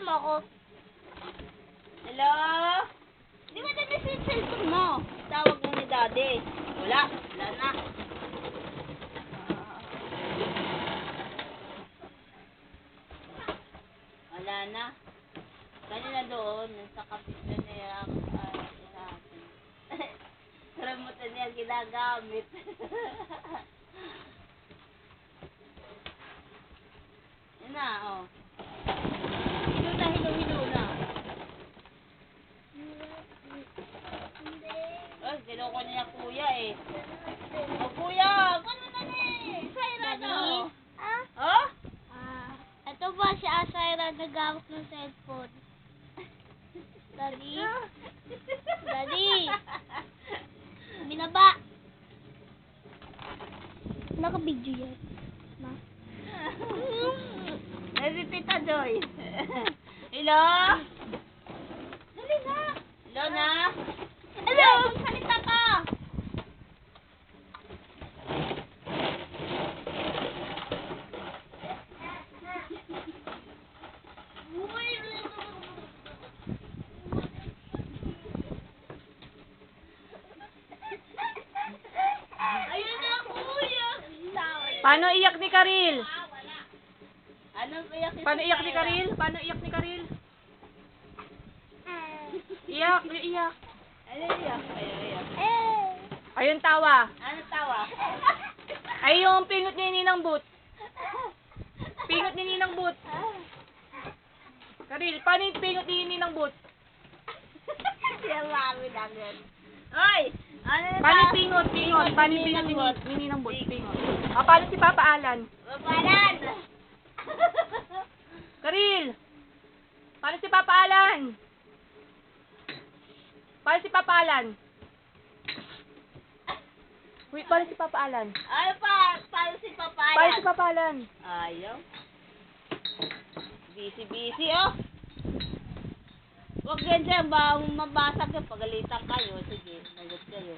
mo ako. Hello? Di ba dati sa cellphone mo? Tawag mo ni Daddy. Wala na. Wala na. Kanina doon, sa kapitan niya, remote niya ginagamit. Yan na, oh. Hilo na. Oh, sinoko niya kuya eh. Oh, kuya, ano na eh? Saira na. Oh? Ito ba si Asaira nagawak ng cellphone? Daddy? Binaba! Naka-video yan. Ma? Si Tita Joy. Hello? Dali na. Hello na? Hello? Salita ka. Ayun na, kuya. Paano iyak ni Karil? Anong iyak ni Paano iyak ni Karil? Paano iyak ni Karil? Iyak. Ano iyak? Ayun. Ayun tawa. Ano tawa? Ay yung pingot ni Ninang Boot. Pingot ni Ninang Boot. Karil, paano yung pingot ni Ninang Boot? Yung mami lang yun. Hoy! Ano na Paano yung pingot? Paano yung pingot ni Ninang Boot? Pingot. Paano si Papa Alan? Babalan! Karil! Paano si Papa Alan? Paano si Papa Alan? Wait, paano si Papa Alan? Ano pa? Paano si Papaya? Paano si Papa Alan? Ayaw. Busy, oh. Huwag yan dyan, ba mabasag yun. Pagalitan kayo. Sige, nagot kayo.